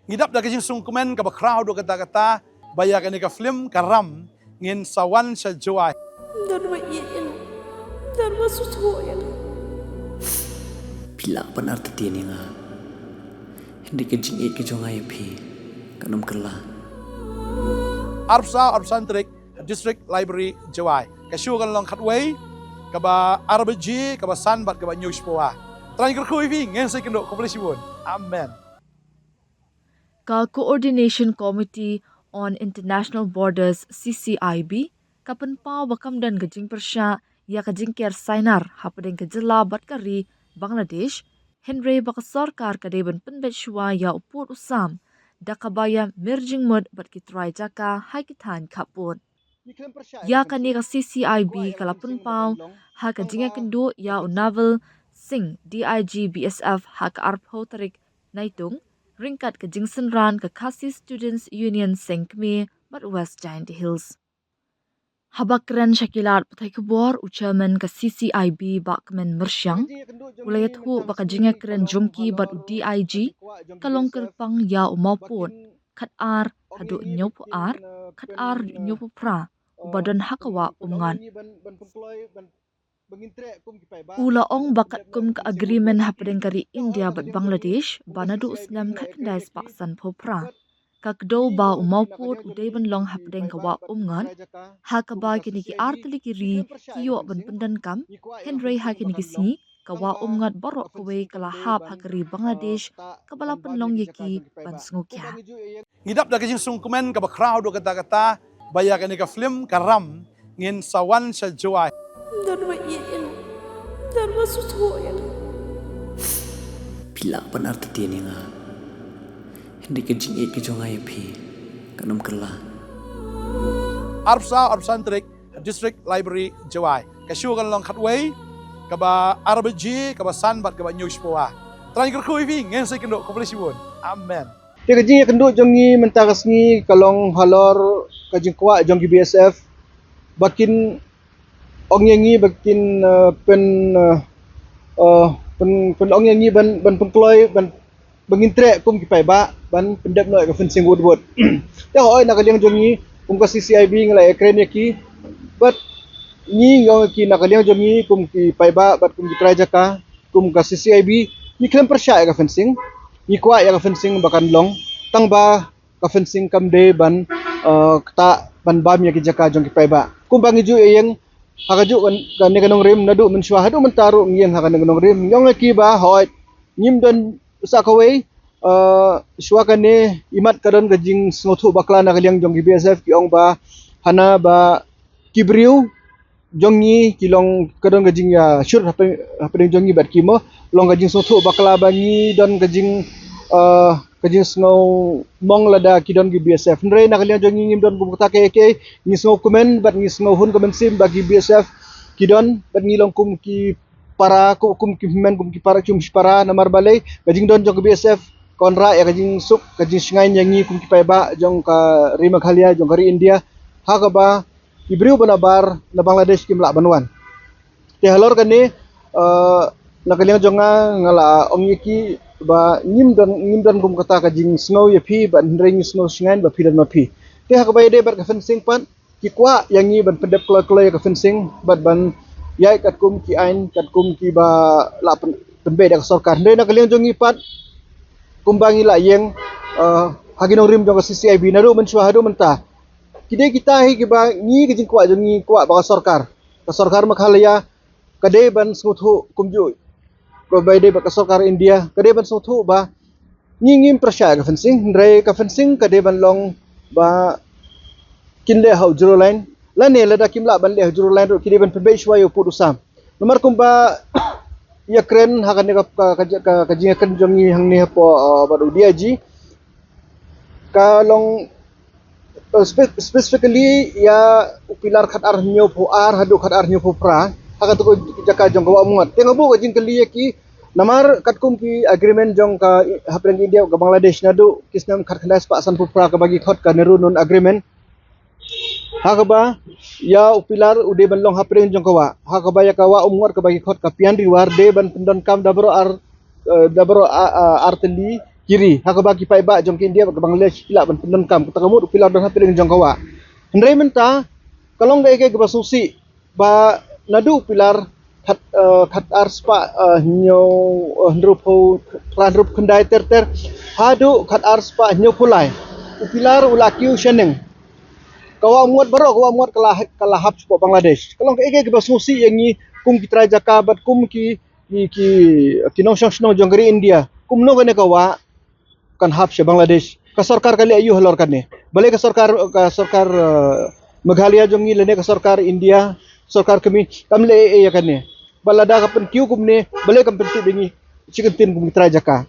Ngidap da kajing sungkumen ka bakraw do kata-kata bayakan ni ka film karam ngin sawan sa joy. Dharma iyan, dharma susuyan. Pila pan arti tiani nga. Hindi kajing ik kajong ay pi. Kanam kala. Arpsantrik District Library Jawai. Kasyu kan long khatway kaba RBG kaba sanbat kaba news poa. Try kerkui vi ngin sa kendo komplisibun. Amen. Ka Coordination Committee on International Borders CCIB kapan pau bakam dan gajing persya ya kajing ker sainar hapadeng kejela batkari Bangladesh Henry bakasarkar kadeban penbetshwa ya upur usam dakabaya merjing mud bat kitrai jaka haikitan kapun ya kani ka CCIB kalapun pau ha kajinga kendo ya unavel sing DIG BSF ha ka arpo tarik naitung ringkat ke Jingsen Ran ke Khasi Students Union Sengkme bat West Giant Hills. Habakran Shakilat patai kebor ucaman ke CCIB bakmen mersyang ulayat hu baka jinga keren jongki bat DIG kalong kerpang ya maupun kat ar hadu nyopu ar kat ar nyopu pra badan hakawa umngan. Ula ong bakat kum ke agreement hapadeng kari India bat Bangladesh banadu uslam kat kendais paksan popra. Kakdo ba umauput udaiban long hapadeng kawa umngan hakaba kini ki arteli kiri kiyo ban pendan kam Henry hakini kisi kawa umngat borok kawe kalahap hakari Bangladesh kabala penlong yaki ban sngukya. Ngidap da kajing sungkumen ka bakraw do kata-kata bayakan ni ka film karam ngin sawan sa joy. Dharma iyan, dharma susuyan. Pila pan arti tiani nga. Hindi kajing ik kajong ay pi. Kanam kala. Arpsantrik District Library Jawai. Kasyu kan long khatway kaba RBG kaba sanbat kaba news poa. Try kerkui vi ngin sa kendo komplisibun. Amen. Te kajing kendo jongi mentakas ni kalong halor kajing kwa jongi BSF bakin ong yangi bakin pen ong yangi ban pengkloi ban bengintre kum kipai ba ban pendap noi ka fencing wood te hoi nakaliang jongi kum ka CCIB ngalai ekren yaki but ni ngong ki nakaliang jongi kum kipai ba bat kum kitrai jaka kum ka CCIB ni klem persya ka fencing ni kwa ya ka fencing bakan long tang ba ka fencing kamde ban kata ban bam yaki jaka jong kipai ba kum bangi ju yang hakaju kan ni kanong rim nadu mensyua hadu mentaru ngiyang hakan kanong rim yong ki ba hoi nyim don usakaway syua kan ni imat kadon gajing sngotu bakla na kaliang jong BSF ki ong ba hana ba kibriu jongi kilong kadon gajing ya syur hapeng jongi bat kimo long gajing sngotu bakla bangi don gajing kajing snow mong lada kidon gi BSF nre na kaliang jongi ngim don bumukta ke ni snow kumen bat ni snow hun kumen sim bagi BSF kidon bat ni long kum ki para kum ki men kum ki para cum para namar balai kajing don jong BSF konra ya kajing suk kajing singai nyangi kum ki ba jong ka rima khalia jong kari India hakaba ibriu banabar na Bangladesh kim la banwan te halor kan ni na kaliang jonga ngala ong yiki ba ngim dan kum kata kajing snow ya pi ban ring snow singan ba pi dan ma pi te hakaba ide bar ka fencing pan ki kwa yangi ban pedep kloy ka fencing ban yai kat kum ki ain kat kum ki ba la penbe dak sarkar ndai nak liang jongi pat kumbangi la yeng haginong rim jong CCIB naru mensyua hadu menta kide kita hi ki ba ngi ki kwa jongi kwa ba sarkar ka sarkar makhalaya kade ban suthu kumju provide ba ka sarkar India kade ban suthu ba ngim persya ka fencing ndai ka fencing kade ban long ba kinle hau juro line lane lada kimla ban le juru lain ro kidi ban pebe shwa yo pudu sam nomor kumba ya kren hakan ka kajinga kan jongi hang ni po badu diaji kalong specifically ya upilar khat ar nyo po ar hadu khat ar nyo po pra hakan to jaka jong ka mungat tengo bu kajing kali ki namar katkum ki agreement jong ka hapreng India ka Bangladesh nadu kisnam khat khandas pa san po pra ka bagi khot ka neru non agreement hakaba ya upilar ude banlong hapreng jong kawa hakaba ya kawa umur ka bagi khot ka pian riwar de ban pendon kam dabro arteli kiri hak bagi pai ba jong ke India ke Bangladesh pila ban pendan kam kata kamu pila don hape dengan jong kawa hendrai menta kalong ga ke ba susi ba nadu pilar khat arspa nyo hendrup ho radrup kendai ter hadu khat arspa nyo pulai upilar ulakiu sheneng kawa muat baro kawa muat kalah hap po Bangladesh kalong ke ba susi yang ni kum kitra jakabat kum ki kinong shong jong gari India kum no gane kawa kan hap se Bangladesh ka sarkar kali ayu halor kan ne bale ka sarkar Meghalaya jong ni lene ka sarkar India sarkar kami kamle ya kan ne balada ka pen kiu kum ne bale kam pen bingi chikentin kum kitra jaka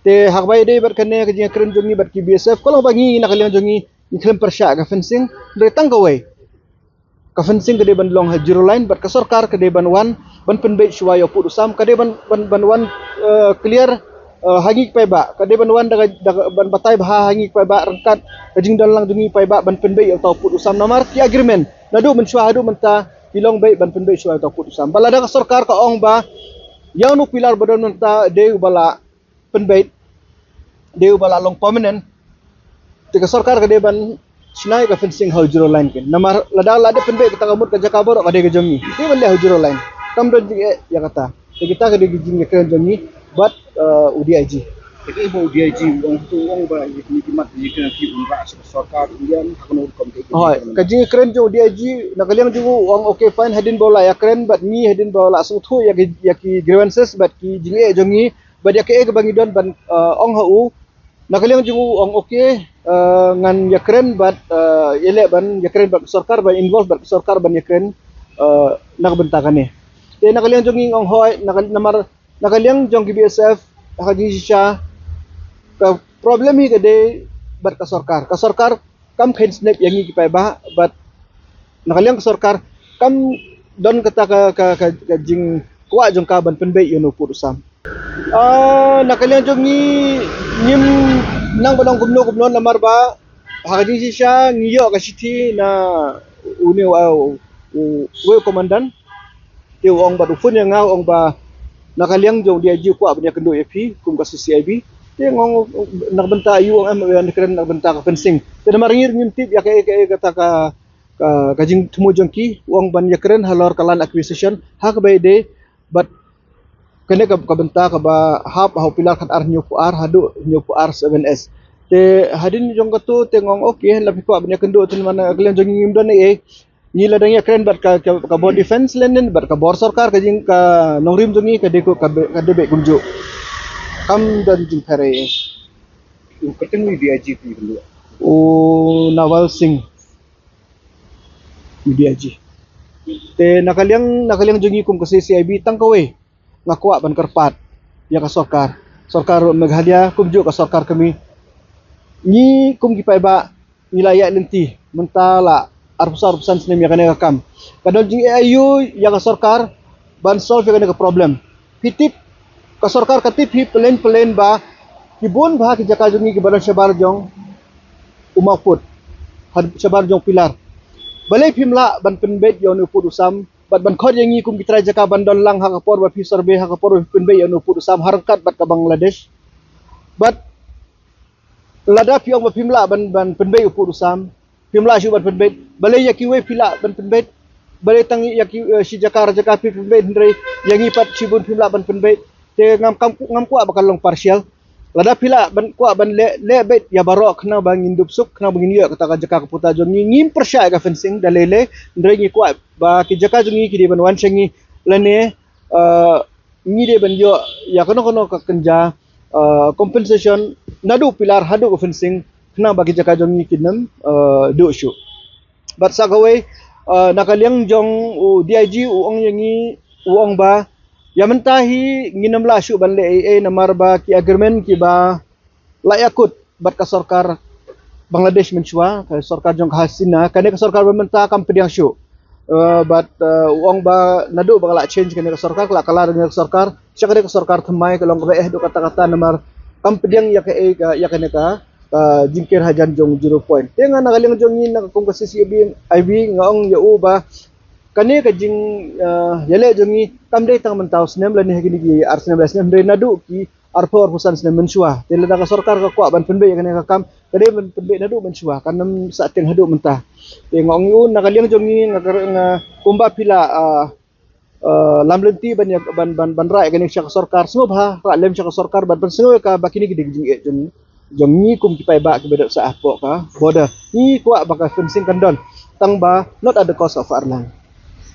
te hak bai dei bar kan ne ka jing kren jong ni bar ki BSF kalau bangi na kalian jong ni iklim persya ka fencing dari tangkawai ka fencing ke ban long zero line bat ka sarkar ke ban wan ban penbait shwayo pu usam ke ban wan clear hangi pai ba ke ban wan daga ban batai bah hangi pai ba rangkat kajing dan lang dungi pai ba ban penbait atau pu usam namar ki agreement nadu men shwahadu menta bilong bai ban penbait shwayo atau pu usam balada ka sarkar ka ong ba yang nu pilar badon menta de bala penbait de bala long permanent tika sarkar ka de ban Sinai ka fencing hau zero line ken namar lada penbe kita kamut ka jakabor ka de jongi ti bale hau zero line kam don ya kata kita ka de jing ka jongi but UDIG Jadi ibu UDIG orang tu orang ba ni kimat ni kena ki unra sarkar Indian hakno kom ke ka jing keren jo UDIG nakaliang jo orang okay fine hadin bola ya keren but ni hadin bola suthu ya ki grievances but ki jing jongi but ya ke bangi don ban ong hau nakaliang jo orang okay ngan yakren bat yele ban yakren bat sarkar ban involve bat sarkar ban yakren nagbentakan ni te nakaliang jong ong hoy namar nakaliang jong BSF haji sha ka problem hi kade bat ka sarkar kam khen snap yangi ki pai ba bat nakaliang ka sarkar kam don kata ka jing kwa jong ka ban penbe yono purusam nakaliang jong ni nim nang banong kumno lamar ba hakajing siya ngiyo ka city na uni we komandan ti ong ba dufun yang ong ba nakaliang jong dia ji ko abnya kendo FP kum ka CCIB ti ngong nagbenta ayu ang am kren nagbenta ka fencing ti maringir ngintip ya kata ka jing tumujong ki ong ban ya kren halor kalan acquisition hak bay de but kene ka benta ka ba hap hau pilar khat ar nyu pu ar hadu nyu pu ar 7S te hadin jong katu te ngong okay lapi ko abnya kendo tin mana aglen jong ngim don e ni ladang ya kren bat ka bor defense lenen bat ka bor sarkar ka jing ka nongrim jongi ka deko ka debe kumju kam dan jing pare ketemu UDIG tu dulu. Nawal Singh UDIG te nakaliang jongi kum ka CCIB tangkawe ngakwa ban kerpat ya ka sarkar Meghalaya kumju ka sarkar kami ni kum gipai ba nilaya lenti mentala arpusan sinem ya kana kam kadon jing ayu ya ka sarkar ban solve ya kana problem hitip ka sarkar katip hi plan ba kibun ba ki jaka jungi ki badan syabar jong umaput had syabar jong pilar balai pimla ban penbet yon upud usam ban khod yang kum kitra jaka bandon lang hakapor ba survey hakapor penbe yon upud usam harkat bat ka Bangladesh but lada piong ba pimla ban penbe upud usam pimla shu ban penbe balai yakiwe pila ban penbe balai tang yaki si jaka pi penbe ndre yang ipat sibun pimla ban penbe te ngam ku bakal long partial lada pila ban ku ban le bet ya barok na bang indup suk na bangin ya kata jaka kaputa jon ngim persya ka fencing dalele ndre ngi ku ba ki jaka jongi ki ban wan sengi lene ngi de ban yo ya kono ka kenja compensation nadu pilar hadu ka fencing na bagi jaka jongi kinam do shu but sagawe nakaliang jong DIG uong yangi uong ba ya mentahi nginam la syu ban le namar ba ki agreement ki ba layakut bat ka sarkar Bangladesh menchua ka sarkar jong hasina kane ka sarkar menta kam pediang syu but uang ba nadu ba la change kane ka sarkar la kala dengan sarkar syakare ka sarkar thamai ka long ba do kata-kata namar kam pediang ya kane ka jingkir hajan jong 0 point tenga nagaling jong ni nakung ka CCIB IB ngaong ya ba kane ka jing yale jongi kamde tang mentau snem lani hagini ki R19 nem nadu ki arpo arpusan sene mensua tele da sarkar ka kwa ban penbe kan ka kam kade ban penbe na du mensua kanam sa teng hadu mentah te ngong yun nakaliang jongi nga kumba pila lam lenti ban rai kan syak sarkar snob ha ra lem syak sarkar ban snob ka bakini gidi jing jongi kum kipai ba ke bedak sa apo ka boda ni kwa baka fencing kandon tang ba not at the cost of our land.